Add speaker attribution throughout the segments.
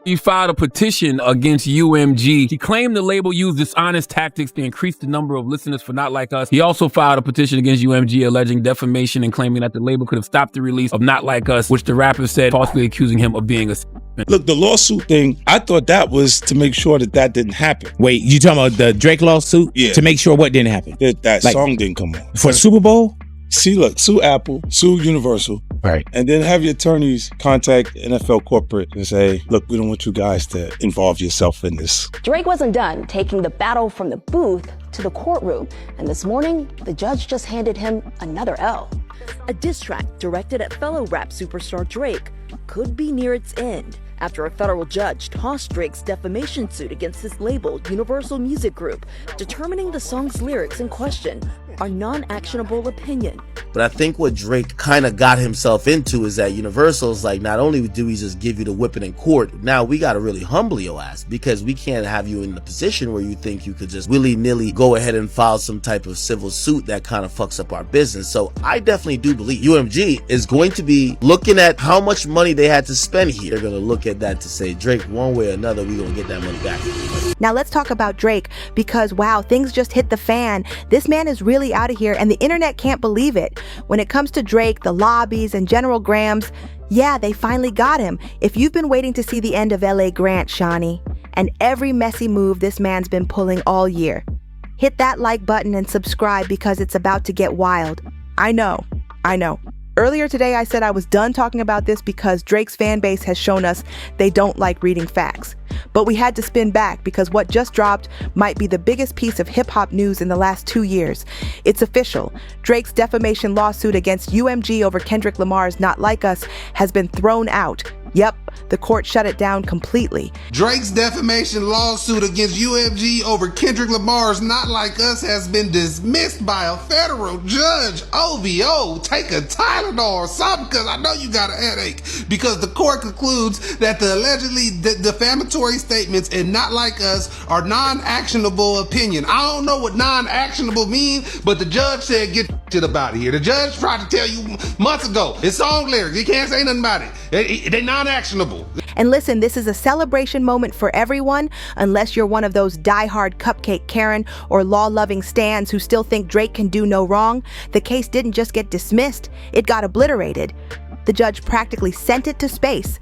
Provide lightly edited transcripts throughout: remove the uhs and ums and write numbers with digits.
Speaker 1: He filed a petition against UMG. He claimed the label used dishonest tactics to increase the number of listeners for Not Like Us. He also filed a petition against UMG alleging defamation and claiming that the label could have stopped the release of Not Like Us, which the rapper said, falsely accusing him of being a...
Speaker 2: Look, the lawsuit thing, I thought that was to make sure that didn't happen.
Speaker 3: Wait, you talking about the Drake lawsuit?
Speaker 2: Yeah.
Speaker 3: To make sure what didn't happen?
Speaker 2: That song didn't come on.
Speaker 3: For Super Bowl?
Speaker 2: See, look, sue Apple, sue Universal.
Speaker 3: Right.
Speaker 2: And then have your attorneys contact NFL corporate and say, look, we don't want you guys to involve yourself in this.
Speaker 4: Drake wasn't done taking the battle from the booth to the courtroom. And this morning, the judge just handed him another L.
Speaker 5: A diss track directed at fellow rap superstar Drake could be near its end after a federal judge tossed Drake's defamation suit against his label, Universal Music Group, determining the song's lyrics in question are non-actionable opinion.
Speaker 6: But I think what Drake kind of got himself into is that Universal's like, not only do we just give you the whipping in court, now we got to really humble your ass, because we can't have you in the position where you think you could just willy-nilly go ahead and file some type of civil suit that kind of fucks up our business. So I definitely do believe UMG is going to be looking at how much money they had to spend here. They're going to look at that to say, Drake, one way or another, we're going to get that money back.
Speaker 7: Now let's talk about Drake, because wow, things just hit the fan. This man is really out of here, and the internet can't believe it. When it comes to Drake, the lobbies, and General Grams, yeah, they finally got him. If you've been waiting to see the end of LA Grant, Shawnee, and every messy move this man's been pulling all year, hit that like button and subscribe, because it's about to get wild. I know. Earlier today, I said I was done talking about this because Drake's fan base has shown us they don't like reading facts. But we had to spin back, because what just dropped might be the biggest piece of hip-hop news in the last 2 years. It's official. Drake's defamation lawsuit against UMG over Kendrick Lamar's Not Like Us has been thrown out. Yep, the court shut it down completely.
Speaker 8: Drake's defamation lawsuit against UMG over Kendrick Lamar's Not Like Us has been dismissed by a federal judge. OVO, take a Tylenol or something, because I know you got a headache. Because the court concludes that the allegedly defamatory statements in Not Like Us are non-actionable opinion. I don't know what non-actionable means, but the judge said get shit about it here. The judge tried to tell you months ago, it's song lyrics, you can't say nothing about it. They're non-actionable.
Speaker 7: And listen, this is a celebration moment for everyone, unless you're one of those diehard cupcake Karen or law-loving stans who still think Drake can do no wrong. The case didn't just get dismissed, it got obliterated. The judge practically sent it to space.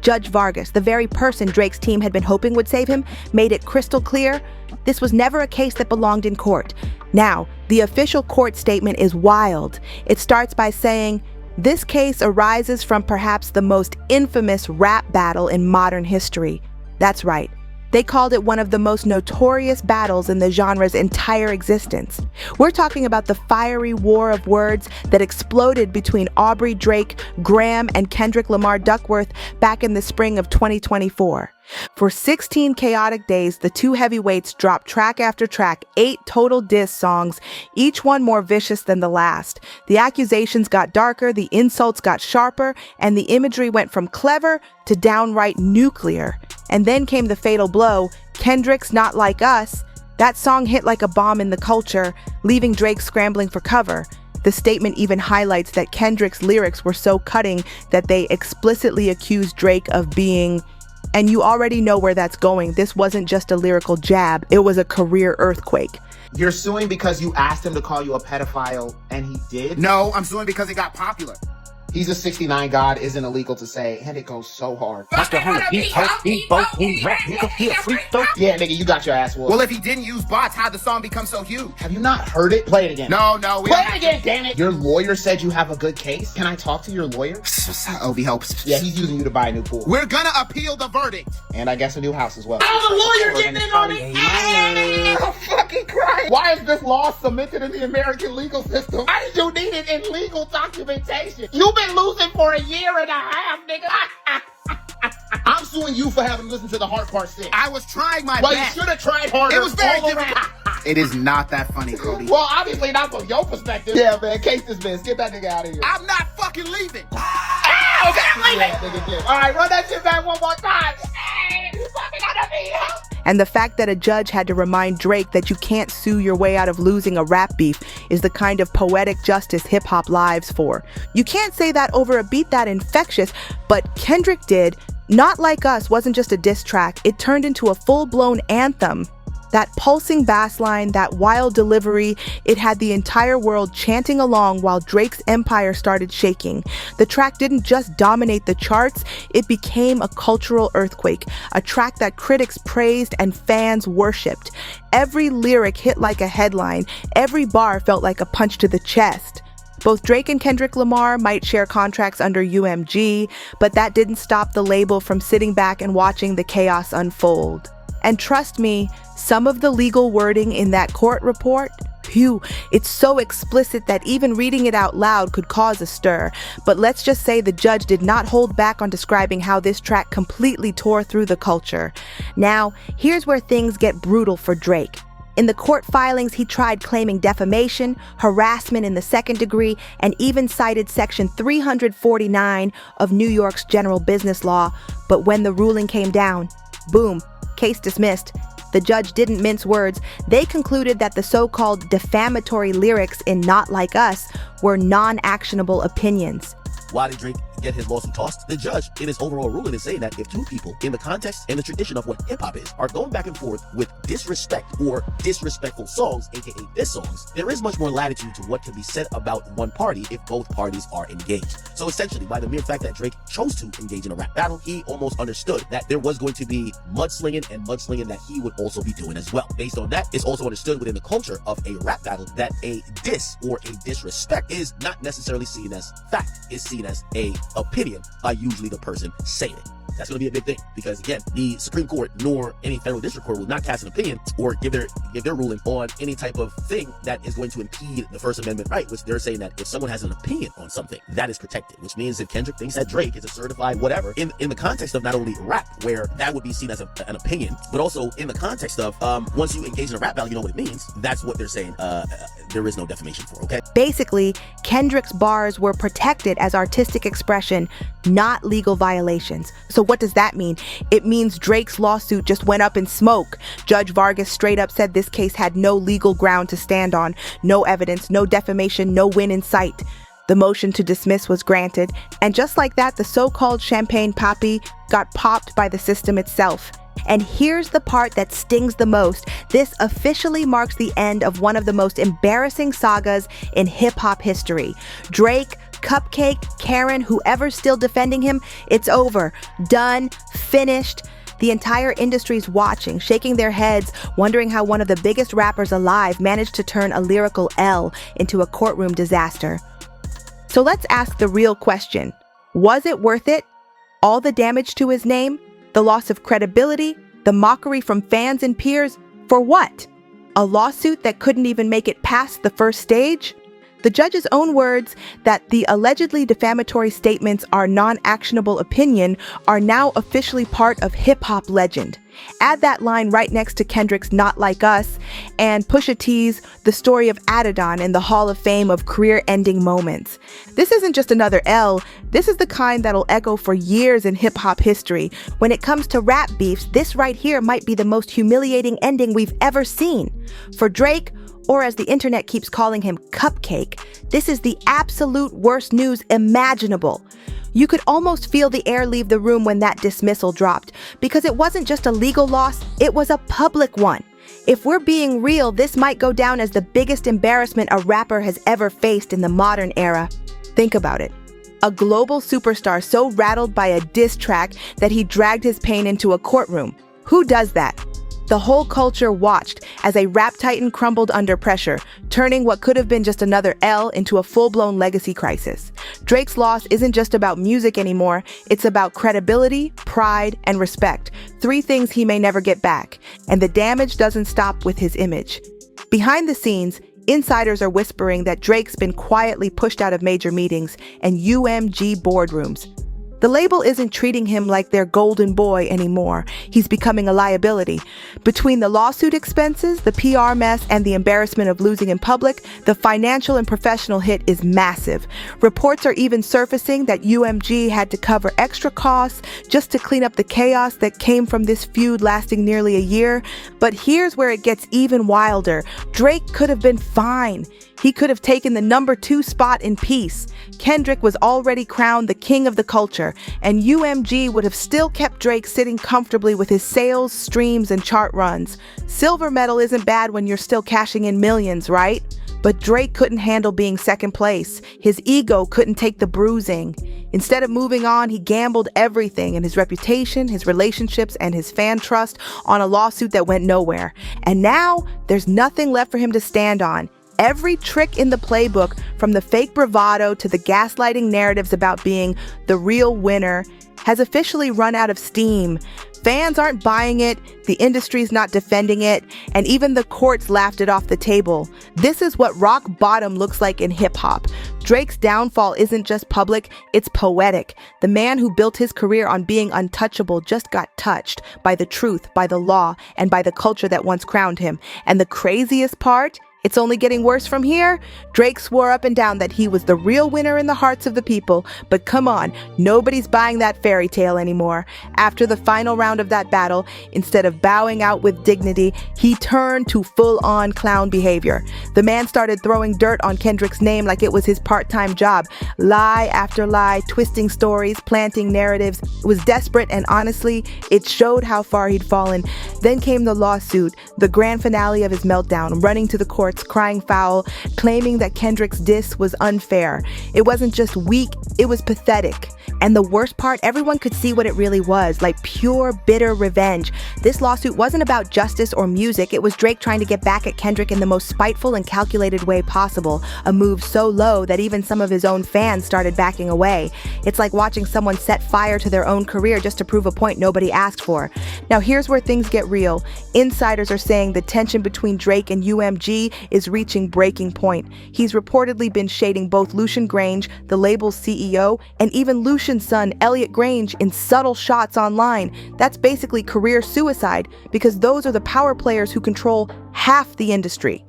Speaker 7: Judge Vargas, the very person Drake's team had been hoping would save him, made it crystal clear this was never a case that belonged in court. Now, the official court statement is wild. It starts by saying, this case arises from perhaps the most infamous rap battle in modern history. That's right. They called it one of the most notorious battles in the genre's entire existence. We're talking about the fiery war of words that exploded between Aubrey Drake, Graham, and Kendrick Lamar Duckworth back in the spring of 2024. For 16 chaotic days, the two heavyweights dropped track after track, 8 total diss songs, each one more vicious than the last. The accusations got darker, the insults got sharper, and the imagery went from clever to downright nuclear. And then came the fatal blow, Kendrick's Not Like Us. That song hit like a bomb in the culture, leaving Drake scrambling for cover. The statement even highlights that Kendrick's lyrics were so cutting that they explicitly accused Drake of being... And you already know where that's going. This wasn't just a lyrical jab, it was a career earthquake.
Speaker 9: You're suing because you asked him to call you a pedophile and he did?
Speaker 10: No, I'm suing because it got popular.
Speaker 9: He's a 69 god, isn't illegal to say, and it goes so hard.
Speaker 10: Master Hunter, he both, he rap, nigga, he a freak though.
Speaker 9: Yeah, nigga, you got your ass whooped.
Speaker 10: Well, if he didn't use bots, how'd the song become so huge?
Speaker 9: Have you not heard it? Play it again.
Speaker 10: No, we
Speaker 9: Play it again, damn it! Your lawyer said you have a good case. Can I talk to your lawyer?
Speaker 10: Obi helps.
Speaker 9: Yeah, he's using you to buy a new pool.
Speaker 10: We're gonna appeal the verdict.
Speaker 9: And I guess a new house as well.
Speaker 10: Oh, the lawyer getting in on it!
Speaker 9: I'm fucking crying! Why is this law cemented in the American legal system? I do need it in legal documentation. You've been losing for a year and a half, nigga. I'm suing you for having listened to the hard part 6.
Speaker 10: I was trying my
Speaker 9: best.
Speaker 10: best.
Speaker 9: Well, you should have tried harder.
Speaker 10: It was very difficult. It is not that funny, Cody.
Speaker 9: Well, obviously not from your perspective. Yeah, man, case dismissed. Get that nigga out of here.
Speaker 10: I'm not fucking leaving.
Speaker 9: Okay, I'm leaving. Yeah, nigga, all right, run that shit back one more time. Hey, you fucking gotta be help.
Speaker 7: And the fact that a judge had to remind Drake that you can't sue your way out of losing a rap beef is the kind of poetic justice hip-hop lives for. You can't say that over a beat that infectious, but Kendrick did. Not Like Us wasn't just a diss track, it turned into a full-blown anthem. That pulsing bass line, that wild delivery, it had the entire world chanting along while Drake's empire started shaking. The track didn't just dominate the charts, it became a cultural earthquake, a track that critics praised and fans worshipped. Every lyric hit like a headline, every bar felt like a punch to the chest. Both Drake and Kendrick Lamar might share contracts under UMG, but that didn't stop the label from sitting back and watching the chaos unfold. And trust me, some of the legal wording in that court report, it's so explicit that even reading it out loud could cause a stir. But let's just say the judge did not hold back on describing how this track completely tore through the culture. Now, here's where things get brutal for Drake. In the court filings, he tried claiming defamation, harassment in the second degree, and even cited Section 349 of New York's general business law. But when the ruling came down, boom, case dismissed. The judge didn't mince words. They concluded that the so-called defamatory lyrics in Not Like Us were non-actionable opinions.
Speaker 6: Why did Drake get his lawsuit tossed? The judge, in his overall ruling, is saying that if two people, in the context and the tradition of what hip-hop is, are going back and forth with disrespect or disrespectful songs, aka diss songs, there is much more latitude to what can be said about one party if both parties are engaged. So essentially, by the mere fact that Drake chose to engage in a rap battle, he almost understood that there was going to be mudslinging and mudslinging that he would also be doing as well. Based on that, it's also understood within the culture of a rap battle that a diss or a disrespect is not necessarily seen as fact. It's seen as a opinion by usually the person saying it. That's going to be a big thing because, again, the Supreme Court nor any federal district court will not cast an opinion or give their ruling on any type of thing that is going to impede the First Amendment right, which they're saying that if someone has an opinion on something, that is protected, which means if Kendrick thinks that Drake is a certified whatever, in the context of not only rap, where that would be seen as an opinion, but also in the context of once you engage in a rap battle, you know what it means. That's what they're saying there is no defamation for, okay?
Speaker 7: Basically, Kendrick's bars were protected as artistic expression, not legal violations. So what does that mean? It means Drake's lawsuit just went up in smoke. Judge Vargas straight up said this case had no legal ground to stand on, no evidence, no defamation, no win in sight. The motion to dismiss was granted, and just like that, the so-called champagne papi got popped by the system itself. And here's the part that stings the most. This officially marks the end of one of the most embarrassing sagas in hip-hop history. Drake, Cupcake, Karen, whoever's still defending him, it's over. Done. Finished. The entire industry's watching, shaking their heads, wondering how one of the biggest rappers alive managed to turn a lyrical L into a courtroom disaster. So let's ask the real question. Was it worth it? All the damage to his name? The loss of credibility? The mockery from fans and peers? For what? A lawsuit that couldn't even make it past the first stage? The judge's own words that the allegedly defamatory statements are non-actionable opinion are now officially part of hip-hop legend. Add that line right next to Kendrick's Not Like Us and Pusha T's The Story of Adidon in the Hall of Fame of career-ending moments. This isn't just another L, this is the kind that'll echo for years in hip-hop history. When it comes to rap beefs, this right here might be the most humiliating ending we've ever seen. For Drake, or as the internet keeps calling him, Cupcake, this is the absolute worst news imaginable. You could almost feel the air leave the room when that dismissal dropped, because it wasn't just a legal loss, it was a public one. If we're being real, this might go down as the biggest embarrassment a rapper has ever faced in the modern era. Think about it. A global superstar so rattled by a diss track that he dragged his pain into a courtroom. Who does that? The whole culture watched as a rap titan crumbled under pressure, turning what could have been just another L into a full-blown legacy crisis. Drake's loss isn't just about music anymore, it's about credibility, pride, and respect, 3 things he may never get back. And the damage doesn't stop with his image. Behind the scenes, insiders are whispering that Drake's been quietly pushed out of major meetings and UMG boardrooms. The label isn't treating him like their golden boy anymore. He's becoming a liability. Between the lawsuit expenses, the PR mess, and the embarrassment of losing in public, the financial and professional hit is massive. Reports are even surfacing that UMG had to cover extra costs just to clean up the chaos that came from this feud lasting nearly a year. But here's where it gets even wilder. Drake could have been fine. He could have taken the #2 spot in peace. Kendrick was already crowned the king of the culture, and UMG would have still kept Drake sitting comfortably with his sales, streams, and chart runs. Silver medal isn't bad when you're still cashing in millions, right? But Drake couldn't handle being second place. His ego couldn't take the bruising. Instead of moving on, he gambled everything, and his reputation, his relationships, and his fan trust on a lawsuit that went nowhere. And now, there's nothing left for him to stand on. Every trick in the playbook, from the fake bravado to the gaslighting narratives about being the real winner, has officially run out of steam. Fans aren't buying it, the industry's not defending it, and even the courts laughed it off the table. This is what rock bottom looks like in hip-hop. Drake's downfall isn't just public, it's poetic. The man who built his career on being untouchable just got touched by the truth, by the law, and by the culture that once crowned him. And the craziest part? It's only getting worse from here. Drake swore up and down that he was the real winner in the hearts of the people, but come on, nobody's buying that fairy tale anymore. After the final round of that battle, instead of bowing out with dignity, he turned to full-on clown behavior. The man started throwing dirt on Kendrick's name like it was his part-time job. Lie after lie, twisting stories, planting narratives. It was desperate, and honestly, it showed how far he'd fallen. Then came the lawsuit, the grand finale of his meltdown, running to the court, crying foul, claiming that Kendrick's diss was unfair. It wasn't just weak, it was pathetic. And the worst part, everyone could see what it really was, like pure, bitter revenge. This lawsuit wasn't about justice or music, it was Drake trying to get back at Kendrick in the most spiteful and calculated way possible, a move so low that even some of his own fans started backing away. It's like watching someone set fire to their own career just to prove a point nobody asked for. Now here's where things get real. Insiders are saying the tension between Drake and UMG is reaching breaking point. He's reportedly been shading both Lucian Grange, the label's CEO, and even Lucian's son, Elliot Grange, in subtle shots online. That's basically career suicide, because those are the power players who control half the industry.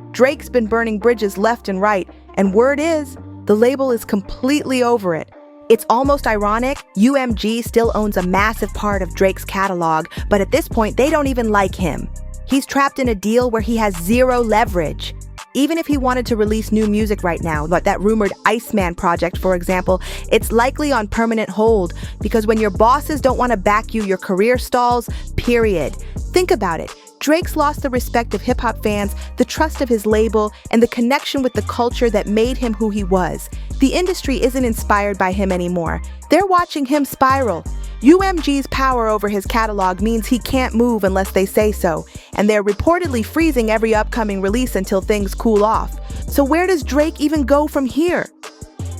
Speaker 7: Drake's been burning bridges left and right, and word is, the label is completely over it. It's almost ironic, UMG still owns a massive part of Drake's catalog, but at this point, they don't even like him. He's trapped in a deal where he has zero leverage. Even if he wanted to release new music right now, like that rumored Iceman project, for example, it's likely on permanent hold, because when your bosses don't want to back you, your career stalls, period. Think about it. Drake's lost the respect of hip-hop fans, the trust of his label, and the connection with the culture that made him who he was. The industry isn't inspired by him anymore. They're watching him spiral. UMG's power over his catalog means he can't move unless they say so, and they're reportedly freezing every upcoming release until things cool off. So where does Drake even go from here?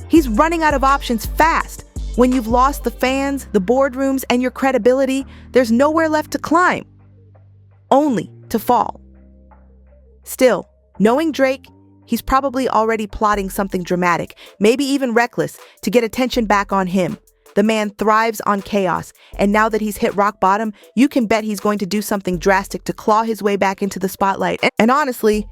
Speaker 7: He's running out of options fast. When you've lost the fans, the boardrooms, and your credibility, there's nowhere left to climb. Only to fall. Still, knowing Drake, he's probably already plotting something dramatic, maybe even reckless, to get attention back on him. The man thrives on chaos, and now that he's hit rock bottom, you can bet he's going to do something drastic to claw his way back into the spotlight. And honestly,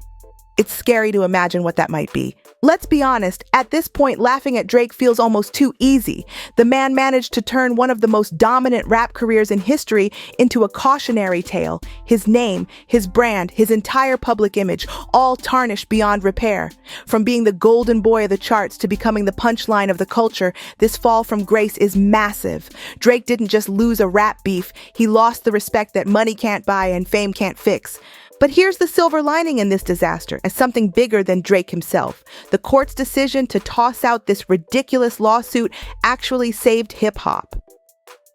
Speaker 7: it's scary to imagine what that might be. Let's be honest, at this point, laughing at Drake feels almost too easy. The man managed to turn one of the most dominant rap careers in history into a cautionary tale. His name, his brand, his entire public image, all tarnished beyond repair. From being the golden boy of the charts to becoming the punchline of the culture, this fall from grace is massive. Drake didn't just lose a rap beef, he lost the respect that money can't buy and fame can't fix. But here's the silver lining in this disaster, as something bigger than Drake himself. The court's decision to toss out this ridiculous lawsuit actually saved hip-hop.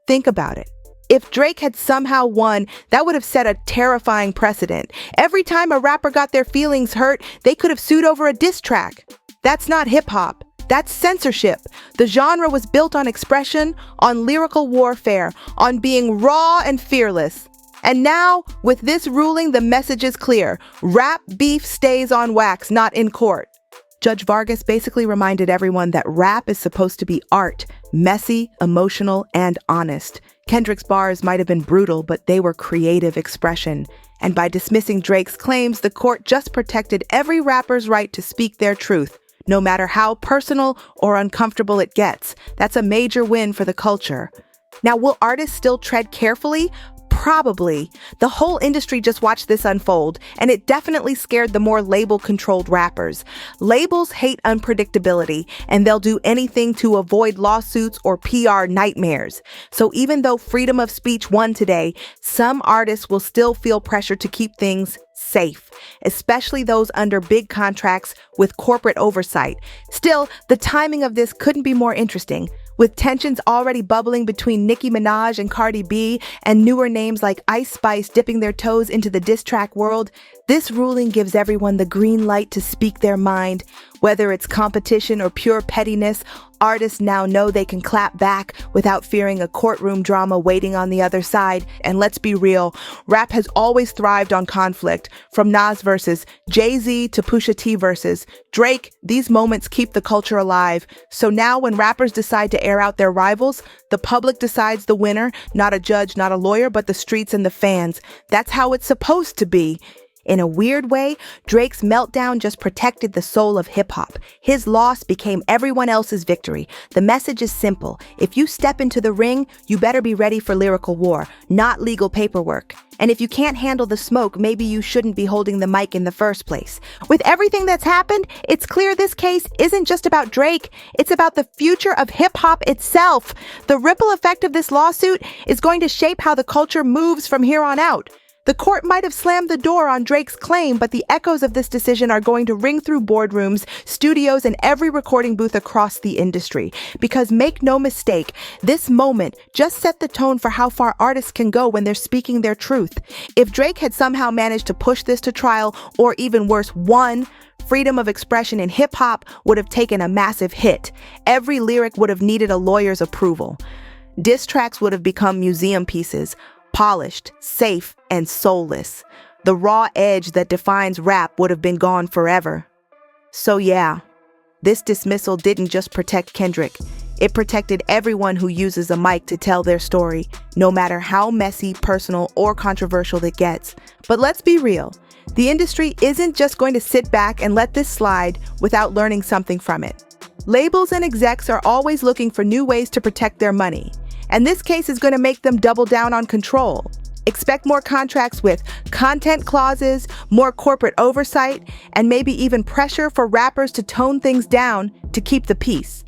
Speaker 7: Think about it. If Drake had somehow won, that would have set a terrifying precedent. Every time a rapper got their feelings hurt, they could have sued over a diss track. That's not hip-hop. That's censorship. The genre was built on expression, on lyrical warfare, on being raw and fearless. And now, with this ruling, the message is clear. Rap beef stays on wax, not in court. Judge Vargas basically reminded everyone that rap is supposed to be art, messy, emotional, and honest. Kendrick's bars might have been brutal, but they were creative expression. And by dismissing Drake's claims, the court just protected every rapper's right to speak their truth, no matter how personal or uncomfortable it gets. That's a major win for the culture. Now, will artists still tread carefully? Probably. The whole industry just watched this unfold, and it definitely scared the more label-controlled rappers. Labels hate unpredictability, and they'll do anything to avoid lawsuits or PR nightmares. So even though freedom of speech won today, some artists will still feel pressure to keep things safe, especially those under big contracts with corporate oversight. Still, the timing of this couldn't be more interesting. With tensions already bubbling between Nicki Minaj and Cardi B, and newer names like Ice Spice dipping their toes into the diss track world, this ruling gives everyone the green light to speak their mind. Whether it's competition or pure pettiness, artists now know they can clap back without fearing a courtroom drama waiting on the other side. And let's be real, rap has always thrived on conflict. From Nas versus Jay-Z to Pusha T versus Drake, these moments keep the culture alive. So now when rappers decide to air out their rivals, the public decides the winner, not a judge, not a lawyer, but the streets and the fans. That's how it's supposed to be. In a weird way, Drake's meltdown just protected the soul of hip-hop. His loss became everyone else's victory. The message is simple. If you step into the ring, you better be ready for lyrical war, not legal paperwork. And if you can't handle the smoke, maybe you shouldn't be holding the mic in the first place. With everything that's happened, it's clear this case isn't just about Drake. It's about the future of hip-hop itself. The ripple effect of this lawsuit is going to shape how the culture moves from here on out. The court might have slammed the door on Drake's claim, but the echoes of this decision are going to ring through boardrooms, studios, and every recording booth across the industry. Because make no mistake, this moment just set the tone for how far artists can go when they're speaking their truth. If Drake had somehow managed to push this to trial, or even worse, won, freedom of expression in hip-hop would have taken a massive hit. Every lyric would have needed a lawyer's approval. Diss tracks would have become museum pieces, polished, safe, and soulless. The raw edge that defines rap would have been gone forever. So yeah, this dismissal didn't just protect Kendrick. It protected everyone who uses a mic to tell their story, no matter how messy, personal, or controversial it gets. But let's be real. The industry isn't just going to sit back and let this slide without learning something from it. Labels and execs are always looking for new ways to protect their money. And this case is going to make them double down on control. Expect more contracts with content clauses, more corporate oversight, and maybe even pressure for rappers to tone things down to keep the peace.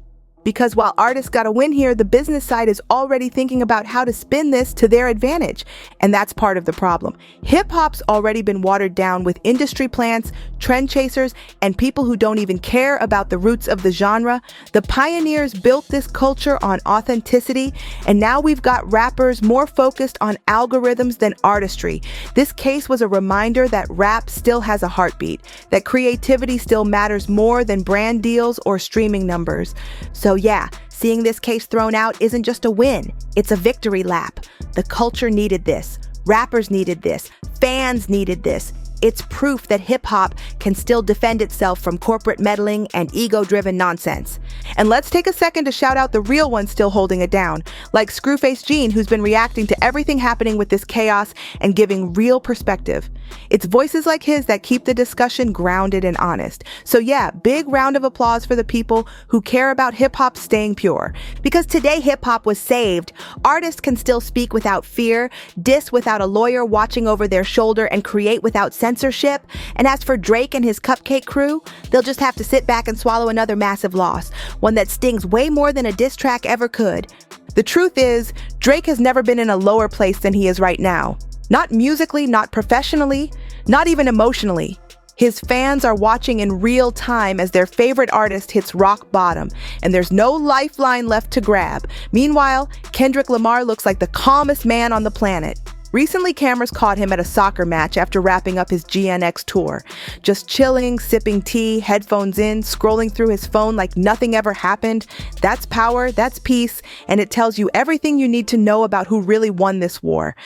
Speaker 7: Because while artists got a win here, the business side is already thinking about how to spin this to their advantage. And that's part of the problem. Hip-hop's already been watered down with industry plants, trend chasers, and people who don't even care about the roots of the genre. The pioneers built this culture on authenticity, and now we've got rappers more focused on algorithms than artistry. This case was a reminder that rap still has a heartbeat, that creativity still matters more than brand deals or streaming numbers. So yeah, seeing this case thrown out isn't just a win, it's a victory lap. The culture needed this, rappers needed this, fans needed this. It's proof that hip-hop can still defend itself from corporate meddling and ego-driven nonsense. And let's take a second to shout out the real ones still holding it down, like Screwface Jean, who's been reacting to everything happening with this chaos and giving real perspective. It's voices like his that keep the discussion grounded and honest. So yeah, big round of applause for the people who care about hip-hop staying pure. Because today hip-hop was saved. Artists can still speak without fear, diss without a lawyer watching over their shoulder, and create without censorship. And as for Drake and his Cupcake crew, they'll just have to sit back and swallow another massive loss, one that stings way more than a diss track ever could. The truth is, Drake has never been in a lower place than he is right now. Not musically, not professionally, not even emotionally. His fans are watching in real time as their favorite artist hits rock bottom, and there's no lifeline left to grab. Meanwhile, Kendrick Lamar looks like the calmest man on the planet. Recently, cameras caught him at a soccer match after wrapping up his GNX tour. Just chilling, sipping tea, headphones in, scrolling through his phone like nothing ever happened. That's power, that's peace, and it tells you everything you need to know about who really won this war.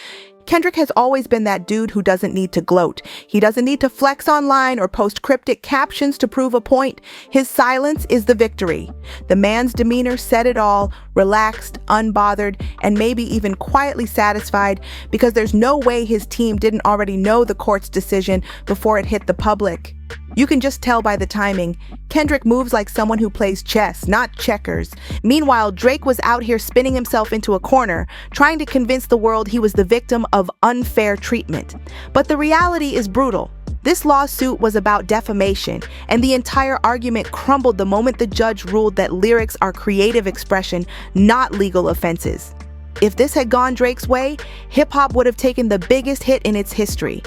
Speaker 7: Kendrick has always been that dude who doesn't need to gloat. He doesn't need to flex online or post cryptic captions to prove a point. His silence is the victory. The man's demeanor said it all, relaxed, unbothered, and maybe even quietly satisfied, because there's no way his team didn't already know the court's decision before it hit the public. You can just tell by the timing. Kendrick moves like someone who plays chess, not checkers. Meanwhile, Drake was out here spinning himself into a corner, trying to convince the world he was the victim of unfair treatment. But the reality is brutal. This lawsuit was about defamation, and the entire argument crumbled the moment the judge ruled that lyrics are creative expression, not legal offenses. If this had gone Drake's way, hip-hop would have taken the biggest hit in its history.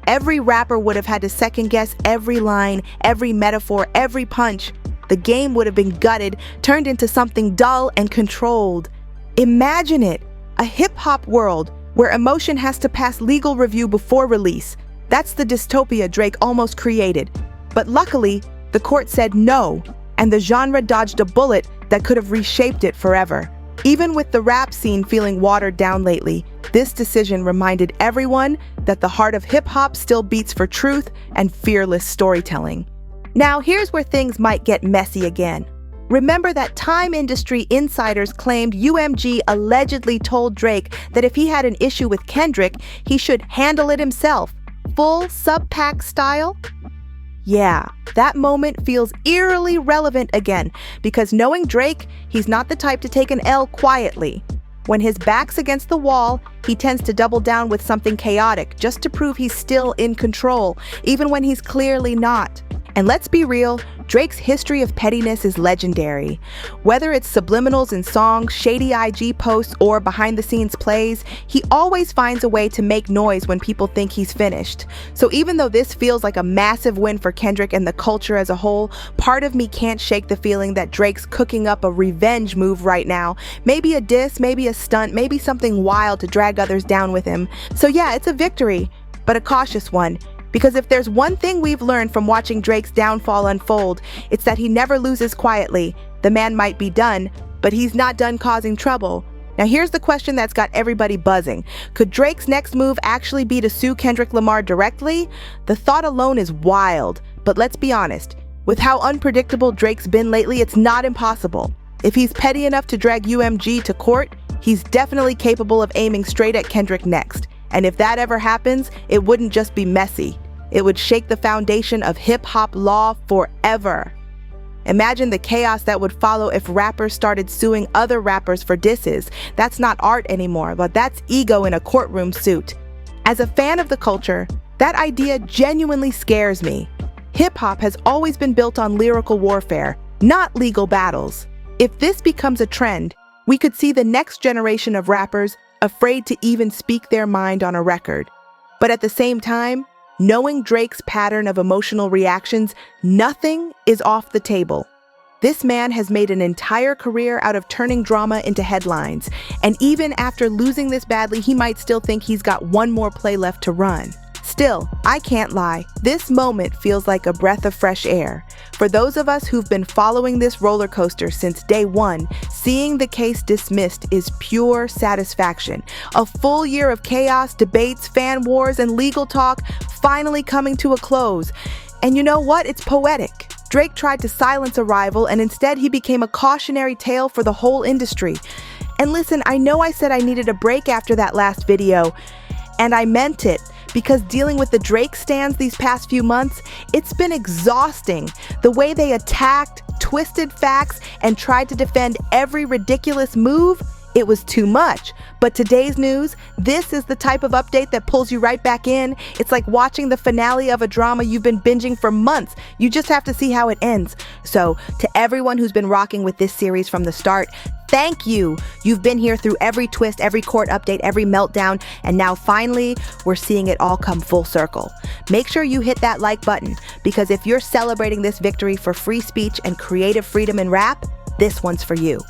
Speaker 7: Every rapper would have had to second-guess every line, every metaphor, every punch. The game would have been gutted, turned into something dull and controlled. Imagine it, a hip-hop world where emotion has to pass legal review before release. That's the dystopia Drake almost created. But luckily, the court said no, and the genre dodged a bullet that could have reshaped it forever. Even with the rap scene feeling watered down lately, this decision reminded everyone that the heart of hip-hop still beats for truth and fearless storytelling. Now, here's where things might get messy again. Remember that Time industry insiders claimed UMG allegedly told Drake that if he had an issue with Kendrick, he should handle it himself, full sub-pack style? Yeah, that moment feels eerily relevant again, because knowing Drake, he's not the type to take an L quietly. When his back's against the wall, he tends to double down with something chaotic just to prove he's still in control, even when he's clearly not. And let's be real, Drake's history of pettiness is legendary. Whether it's subliminals in songs, shady IG posts, or behind-the-scenes plays, he always finds a way to make noise when people think he's finished. So even though this feels like a massive win for Kendrick and the culture as a whole, part of me can't shake the feeling that Drake's cooking up a revenge move right now. Maybe a diss, maybe a stunt, maybe something wild to drag others down with him. So yeah, it's a victory, but a cautious one. Because if there's one thing we've learned from watching Drake's downfall unfold, it's that he never loses quietly. The man might be done, but he's not done causing trouble. Now here's the question that's got everybody buzzing. Could Drake's next move actually be to sue Kendrick Lamar directly? The thought alone is wild, but let's be honest. With how unpredictable Drake's been lately, it's not impossible. If he's petty enough to drag UMG to court, he's definitely capable of aiming straight at Kendrick next. And if that ever happens, it wouldn't just be messy. It would shake the foundation of hip-hop law forever. Imagine the chaos that would follow if rappers started suing other rappers for disses. That's not art anymore, but that's ego in a courtroom suit. As a fan of the culture, that idea genuinely scares me. Hip-hop has always been built on lyrical warfare, not legal battles. If this becomes a trend, we could see the next generation of rappers afraid to even speak their mind on a record. But at the same time, knowing Drake's pattern of emotional reactions, nothing is off the table. This man has made an entire career out of turning drama into headlines, and even after losing this badly, he might still think he's got one more play left to run. Still, I can't lie, this moment feels like a breath of fresh air. For those of us who've been following this roller coaster since day one, seeing the case dismissed is pure satisfaction. A full year of chaos, debates, fan wars, and legal talk finally coming to a close. And you know what? It's poetic. Drake tried to silence a rival, and instead he became a cautionary tale for the whole industry. And listen, I know I said I needed a break after that last video, and I meant it. Because dealing with the Drake stans these past few months, it's been exhausting. The way they attacked, twisted facts, and tried to defend every ridiculous move, it was too much. But today's news, this is the type of update that pulls you right back in. It's like watching the finale of a drama you've been binging for months. You just have to see how it ends. So, to everyone who's been rocking with this series from the start, thank you. You've been here through every twist, every court update, every meltdown, and now finally, we're seeing it all come full circle. Make sure you hit that like button, because if you're celebrating this victory for free speech and creative freedom in rap, this one's for you.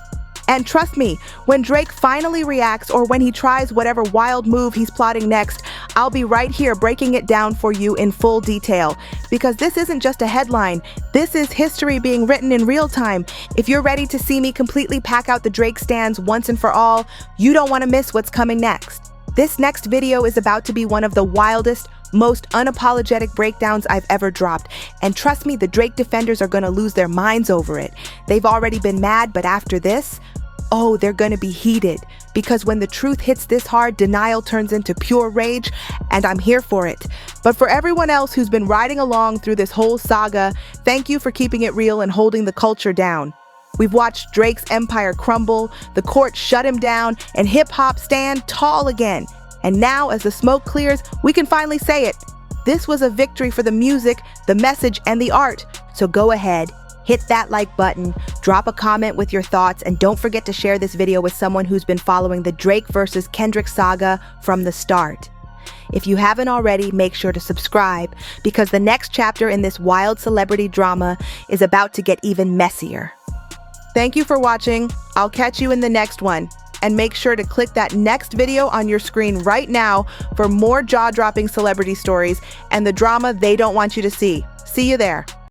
Speaker 7: And trust me, when Drake finally reacts or when he tries whatever wild move he's plotting next, I'll be right here breaking it down for you in full detail. Because this isn't just a headline, this is history being written in real time. If you're ready to see me completely pack out the Drake stans once and for all, you don't want to miss what's coming next. This next video is about to be one of the wildest, most unapologetic breakdowns I've ever dropped. And trust me, the Drake defenders are gonna lose their minds over it. They've already been mad, but after this, oh, they're gonna be heated. Because when the truth hits this hard, denial turns into pure rage, and I'm here for it. But for everyone else who's been riding along through this whole saga, thank you for keeping it real and holding the culture down. We've watched Drake's empire crumble, the court shut him down, and hip-hop stand tall again. And now, as the smoke clears, we can finally say it. This was a victory for the music, the message, and the art. So go ahead, hit that like button, drop a comment with your thoughts, and don't forget to share this video with someone who's been following the Drake versus Kendrick saga from the start. If you haven't already, make sure to subscribe, because the next chapter in this wild celebrity drama is about to get even messier. Thank you for watching. I'll catch you in the next one. And make sure to click that next video on your screen right now for more jaw-dropping celebrity stories and the drama they don't want you to see. See you there.